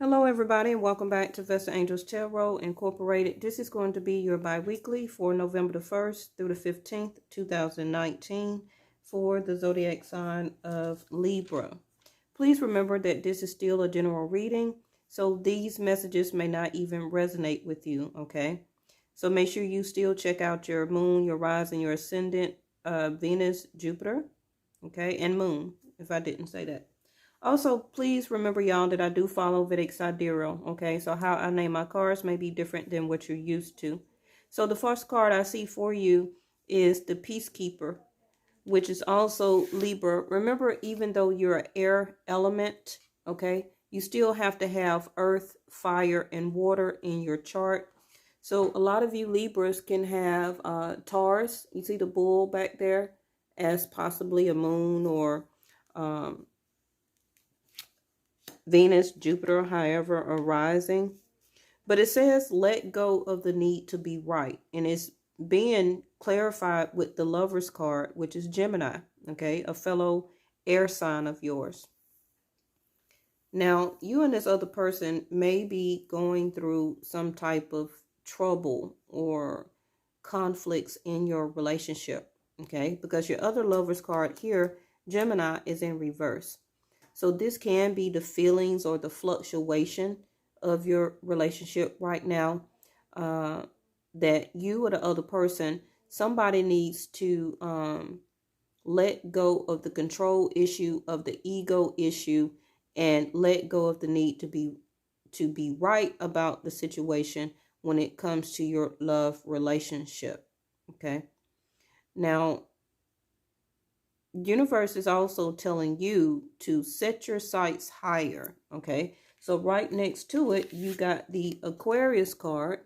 Hello, everybody, and welcome back to Vesta Angels Tarot Incorporated. This is going to be your bi-weekly for November the 1st through the 15th, 2019 for the zodiac sign of Libra. Please remember that this is still a general reading, so these messages may not even resonate with you, okay? So make sure you still check out your moon, your rising, your ascendant, Venus, Jupiter, okay, and moon, if I didn't say that. Also, please remember, y'all, that I do follow Vedic Sidereal, okay? So how I name my cards may be different than what you're used to. So the first card I see for you is the Peacekeeper, which is also Libra. Remember, even though you're an air element, okay, you still have to have earth, fire, and water in your chart. So a lot of you Libras can have Taurus. You see the bull back there as possibly a moon or Venus, Jupiter, however, are rising. But it says let go of the need to be right. And it's being clarified with the Lover's card, which is Gemini, okay, a fellow air sign of yours. Now, you and this other person may be going through some type of trouble or conflicts in your relationship, okay, because your other Lover's card here, Gemini, is in reverse. So this can be the feelings or the fluctuation of your relationship right now, that you or the other person, somebody needs to let go of the control issue, of the ego issue, and let go of the need to be right about the situation when it comes to your love relationship. Okay. Now, universe is also telling you to set your sights higher, okay? So right next to it, you got the Aquarius card,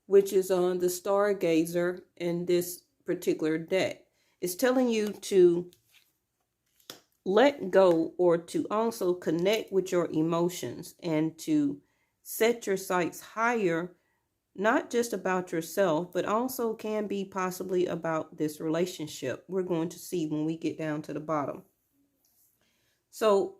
which is on the Stargazer in this particular deck. It's telling you to let go or to also connect with your emotions and to set your sights higher, not just about yourself, but also can be possibly about this relationship. We're going to see when we get down to the bottom. So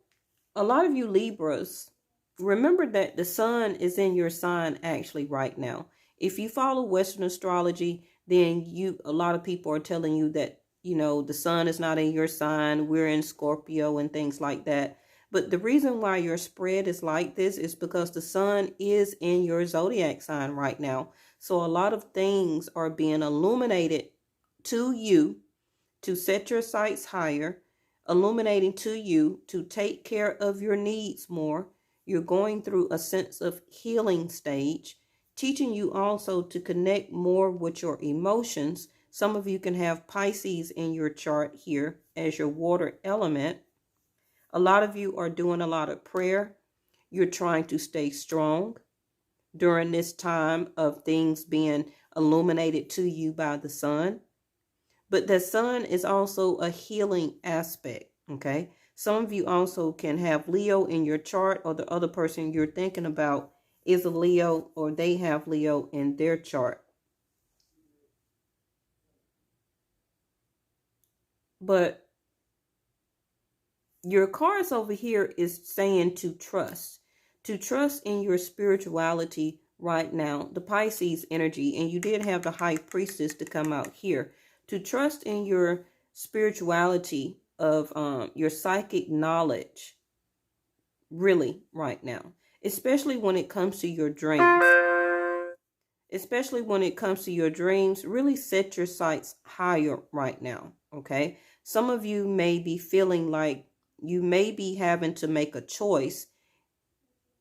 a lot of you Libras, remember that the sun is in your sign actually right now. If you follow Western astrology, then a lot of people are telling you that, the sun is not in your sign. We're in Scorpio and things like that. But the reason why your spread is like this is because the sun is in your zodiac sign right now. So a lot of things are being illuminated to you to set your sights higher, illuminating to you to take care of your needs more. You're going through a sense of healing stage, teaching you also to connect more with your emotions. Some of you can have Pisces in your chart here as your water element. A lot of you are doing a lot of prayer. You're trying to stay strong during this time of things being illuminated to you by the sun. But the sun is also a healing aspect, okay? Some of you also can have Leo in your chart, or the other person you're thinking about is a Leo, or they have Leo in their chart. But your cards over here is saying to trust in your spirituality right now, the Pisces energy. And you did have the High Priestess to come out here. To trust in your spirituality of your psychic knowledge, really, right now. Especially when it comes to your dreams. Especially when it comes to your dreams, really set your sights higher right now, okay? Some of you may be feeling like you may be having to make a choice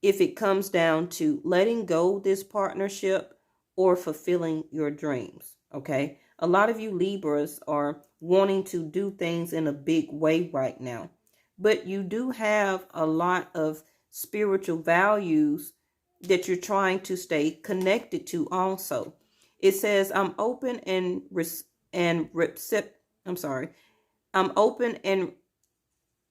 if it comes down to letting go this partnership or fulfilling your dreams, okay? A lot of you Libras are wanting to do things in a big way right now, but you do have a lot of spiritual values that you're trying to stay connected to also. It says, I'm open and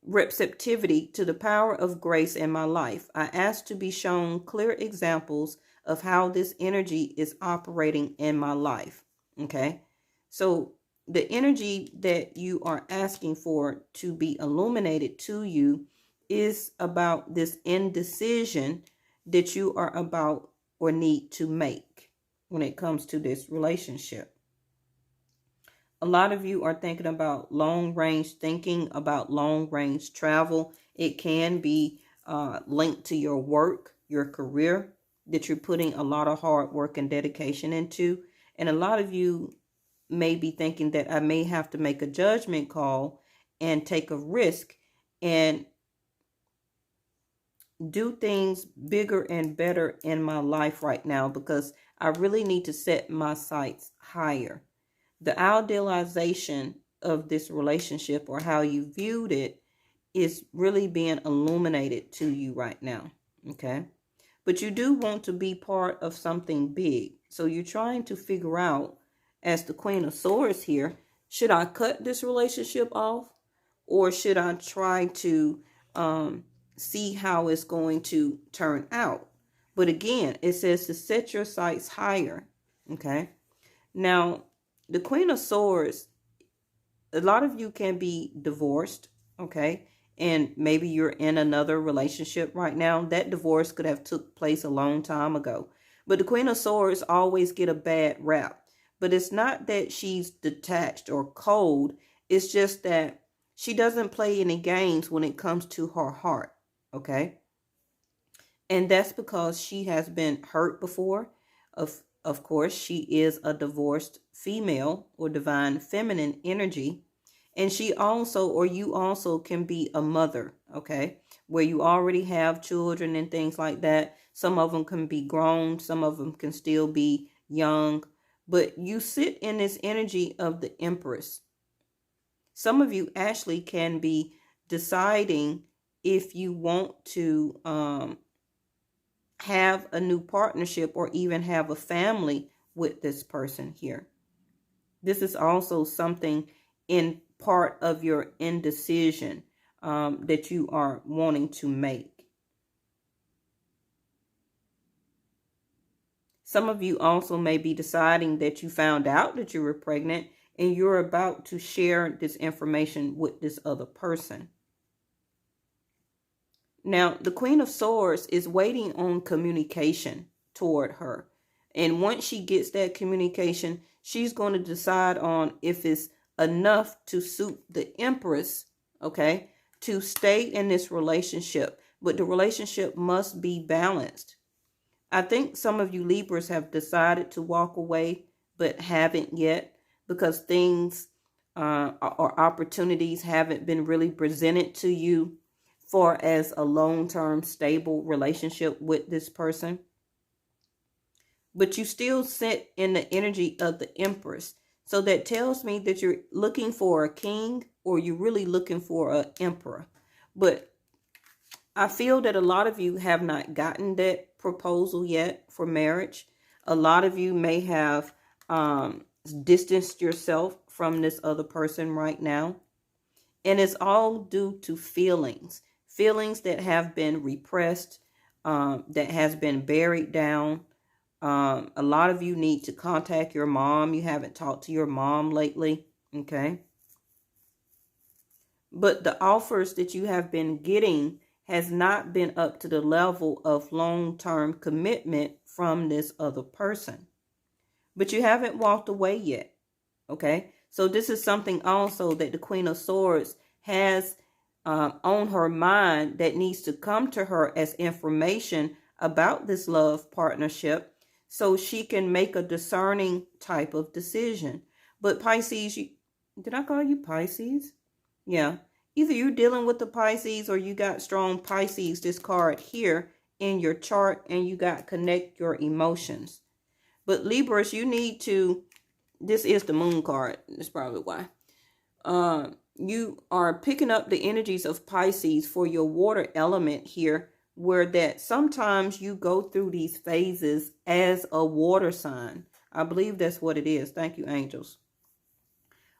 receptivity to the power of grace in my life. I ask to be shown clear examples of how this energy is operating in my life. Okay. So the energy that you are asking for to be illuminated to you is about this indecision that you are about or need to make when it comes to this relationship. A lot of you are thinking about long range, thinking about long range travel. It can be linked to your work, your career that you're putting a lot of hard work and dedication into. And a lot of you may be thinking that I may have to make a judgment call and take a risk and do things bigger and better in my life right now, because I really need to set my sights higher. The idealization of this relationship, or how you viewed it, is really being illuminated to you right now. Okay. But you do want to be part of something big. So you're trying to figure out, as the Queen of Swords here, should I cut this relationship off, or should I try to see how it's going to turn out? But again, it says to set your sights higher. Okay. Now, the Queen of Swords, a lot of you can be divorced. Okay. And maybe you're in another relationship right now. That divorce could have took place a long time ago. But the Queen of Swords always get a bad rap. But it's not that she's detached or cold. It's just that she doesn't play any games when it comes to her heart. Okay. And that's because she has been hurt before. Of course, she is a divorced female or divine feminine energy. And she also, or you also, can be a mother, okay, where you already have children and things like that. Some of them can be grown. Some of them can still be young. But you sit in this energy of the Empress. Some of you actually can be deciding if you want to have a new partnership or even have a family with this person here. This is also something in part of your indecision that you are wanting to make. Some of you also may be deciding that you found out that you were pregnant and you're about to share this information with this other person. Now, the Queen of Swords is waiting on communication toward her. And once she gets that communication, she's going to decide on if it's enough to suit the Empress, okay, to stay in this relationship. But the relationship must be balanced. I think some of you Libras have decided to walk away, but haven't yet, because things or opportunities haven't been really presented to you for as a long-term stable relationship with this person. But you still sit in the energy of the Empress. So that tells me that you're looking for a king, or you're really looking for an emperor. But I feel that a lot of you have not gotten that proposal yet for marriage. A lot of you may have distanced yourself from this other person right now. And it's all due to feelings that have been repressed, that has been buried down. A lot of you need to contact your mom. You haven't talked to your mom lately, okay? But the offers that you have been getting has not been up to the level of long-term commitment from this other person. But you haven't walked away yet, okay? So this is something also that the Queen of Swords has on her mind that needs to come to her as information about this love partnership, so she can make a discerning type of decision. But Pisces, did I call you Pisces? Yeah. Either you're dealing with the Pisces, or you got strong Pisces, this card here in your chart, and you got connect your emotions. But Libras, you need to, this is the moon card. That's probably why. You are picking up the energies of Pisces for your water element here, where that sometimes you go through these phases as a water sign. I believe that's what it is. Thank you, angels.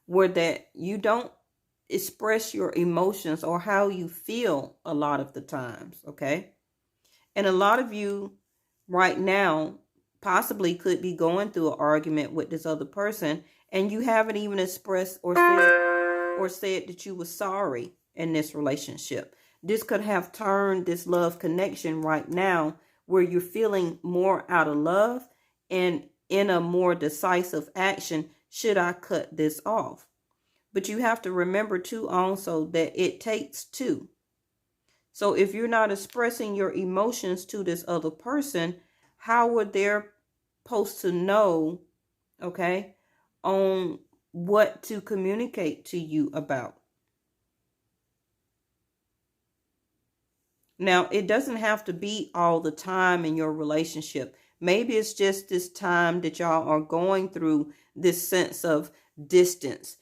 Where that you don't express your emotions or how you feel a lot of the times, okay? And a lot of you right now possibly could be going through an argument with this other person, and you haven't even expressed or said that you were sorry in this relationship. This could have turned this love connection right now where you're feeling more out of love and in a more decisive action. Should I cut this off? But you have to remember too also that it takes two. So if you're not expressing your emotions to this other person, how are they supposed to know, okay, on what to communicate to you about? Now, it doesn't have to be all the time in your relationship. Maybe it's just this time that y'all are going through this sense of distance,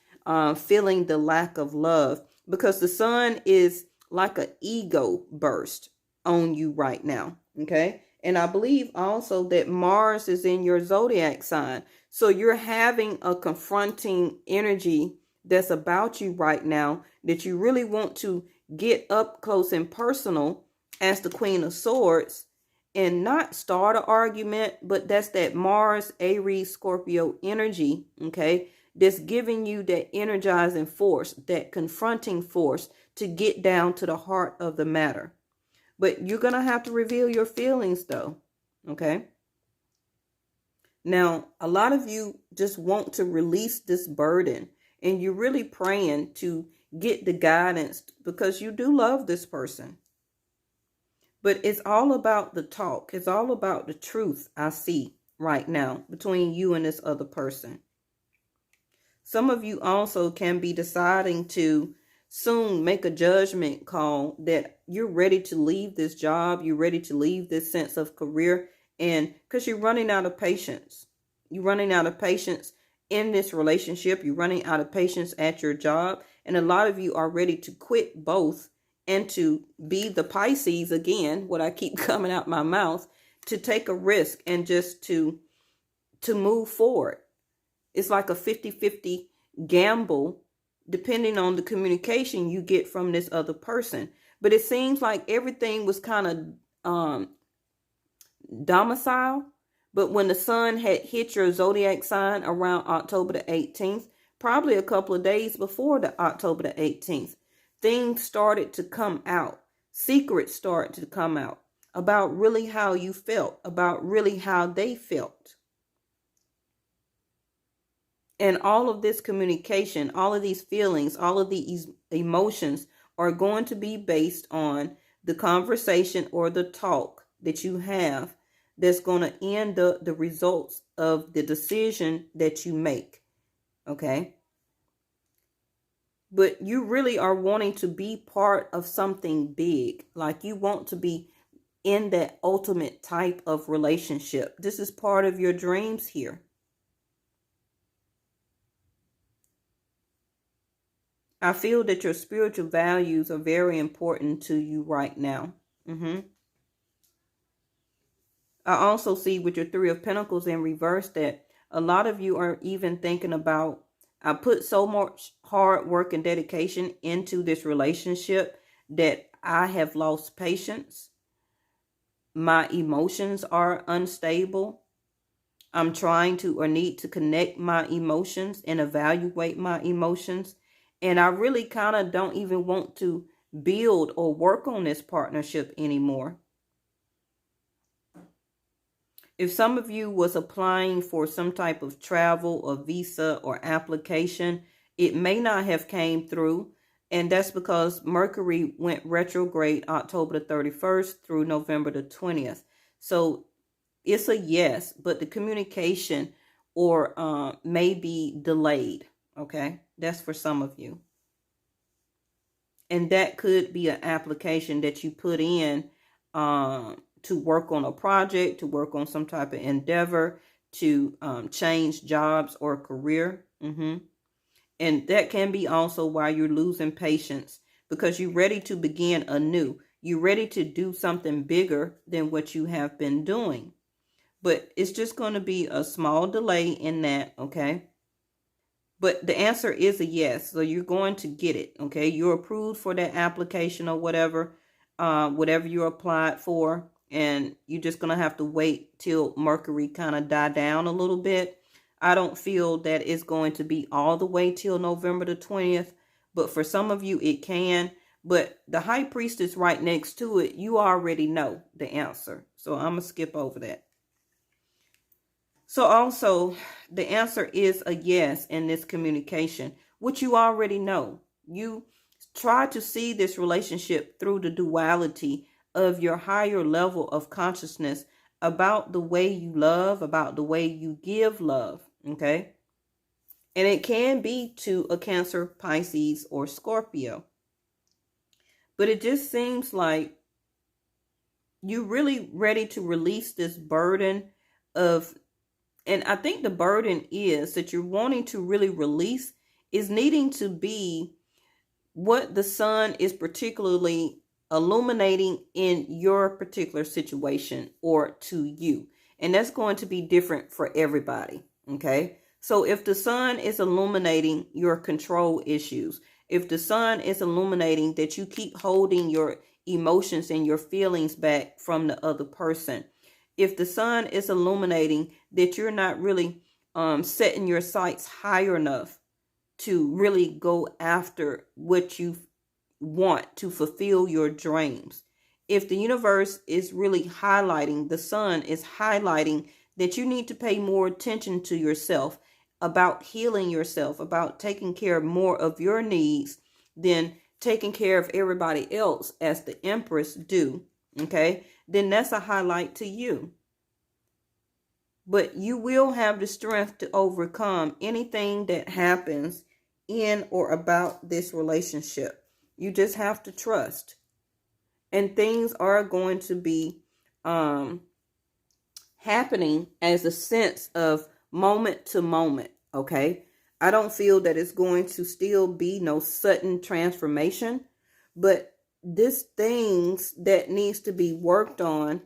feeling the lack of love, because the sun is like an ego burst on you right now. Okay. And I believe also that Mars is in your zodiac sign. So you're having a confronting energy that's about you right now that you really want to get up close and personal as the Queen of Swords and not start an argument, but that's that Mars, Aries, Scorpio energy, okay, that's giving you that energizing force, that confronting force to get down to the heart of the matter. But you're going to have to reveal your feelings though, okay? Now, a lot of you just want to release this burden and you're really praying to get the guidance because you do love this person. But it's all about the talk. It's all about the truth I see right now between you and this other person. Some of you also can be deciding to soon make a judgment call that you're ready to leave this job. You're ready to leave this sense of career. And because you're running out of patience. You're running out of patience in this relationship. You're running out of patience at your job. And a lot of you are ready to quit both and to be the Pisces again, what I keep coming out my mouth, to take a risk and just to move forward. It's like a 50-50 gamble depending on the communication you get from this other person. But it seems like everything was kind of domicile. But when the sun had hit your zodiac sign around October the 18th, probably a couple of days before the October the 18th, things started to come out. Secrets started to come out about really how you felt, about really how they felt. And all of this communication, all of these feelings, all of these emotions are going to be based on the conversation or the talk that you have that's going to end up the results of the decision that you make. Okay? But you really are wanting to be part of something big. Like you want to be in that ultimate type of relationship. This is part of your dreams here. I feel that your spiritual values are very important to you right now. I also see with your Three of Pentacles in reverse that a lot of you are even thinking about, I put so much hard work and dedication into this relationship that I have lost patience. My emotions are unstable. I'm trying to or need to connect my emotions and evaluate my emotions. And I really kind of don't even want to build or work on this partnership anymore. If some of you was applying for some type of travel or visa or application, it may not have came through. And that's because Mercury went retrograde October the 31st through November the 20th. So it's a yes, but the communication or may be delayed. Okay, that's for some of you. And that could be an application that you put in to work on a project, to work on some type of endeavor, to change jobs or career. And that can be also why you're losing patience, because you're ready to begin anew. You're ready to do something bigger than what you have been doing. But it's just going to be a small delay in that, okay? But the answer is a yes. So you're going to get it, okay? You're approved for that application or whatever, whatever you applied for. And you're just going to have to wait till Mercury kind of die down a little bit. I don't feel that it's going to be all the way till November the 20th. But for some of you, it can. But the high priestess right next to it, you already know the answer. So I'm going to skip over that. So also, the answer is a yes in this communication, which you already know. You try to see this relationship through the duality of your higher level of consciousness about the way you love, about the way you give love, okay? And it can be to a Cancer, Pisces, or Scorpio. But it just seems like you're really ready to release this burden of, and I think the burden is that you're wanting to really release is needing to be what the sun is particularly illuminating in your particular situation or to you. And that's going to be different for everybody. Okay. So if the sun is illuminating your control issues, if the sun is illuminating that you keep holding your emotions and your feelings back from the other person, if the sun is illuminating that you're not really setting your sights high enough to really go after what you want to fulfill your dreams. If the universe is really highlighting, the sun is highlighting that you need to pay more attention to yourself, about healing yourself, about taking care of more of your needs than taking care of everybody else as the Empress do, okay, then that's a highlight to you. But you will have the strength to overcome anything that happens in or about this relationship. You just have to trust. And things are going to be happening as a sense of moment to moment, okay? I don't feel that it's going to still be no sudden transformation, but this things that needs to be worked on,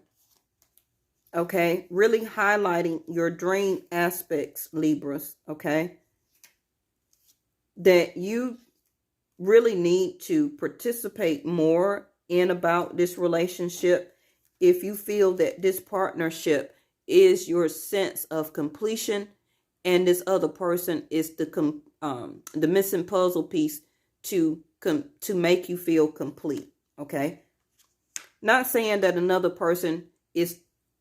okay, really highlighting your dream aspects, Libras, okay, that you really need to participate more in about this relationship. If you feel that this partnership is your sense of completion and this other person is the missing puzzle piece to make you feel complete, okay? Not saying that another person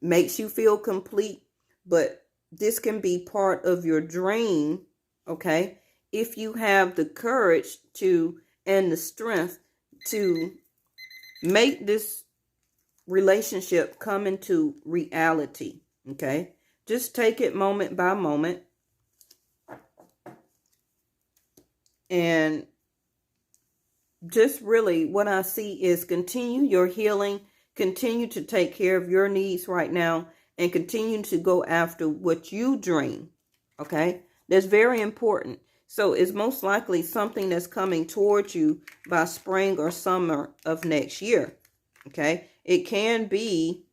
makes you feel complete, but this can be part of your dream, okay? If you have the courage to and the strength to make this relationship come into reality, okay? Just take it moment by moment. And just really what I see is continue your healing, continue to take care of your needs right now, and continue to go after what you dream, okay? That's very important. So it's most likely something that's coming towards you by spring or summer of next year, okay? It can be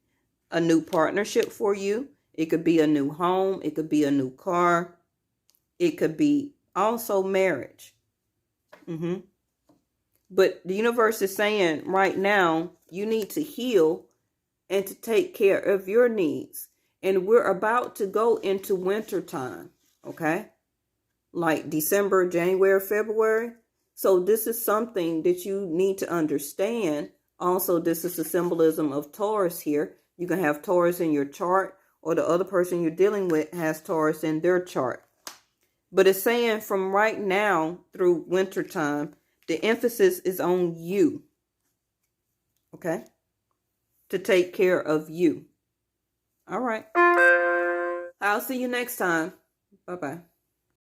a new partnership for you. It could be a new home. It could be a new car. It could be also marriage. But the universe is saying right now, you need to heal and to take care of your needs. And we're about to go into winter time, okay? Like December, January, February. So this is something that you need to understand. Also, this is the symbolism of Taurus here. You can have Taurus in your chart, or the other person you're dealing with has Taurus in their chart. But it's saying from right now through winter time, the emphasis is on you, okay? To take care of you. All right. I'll see you next time. Bye-bye.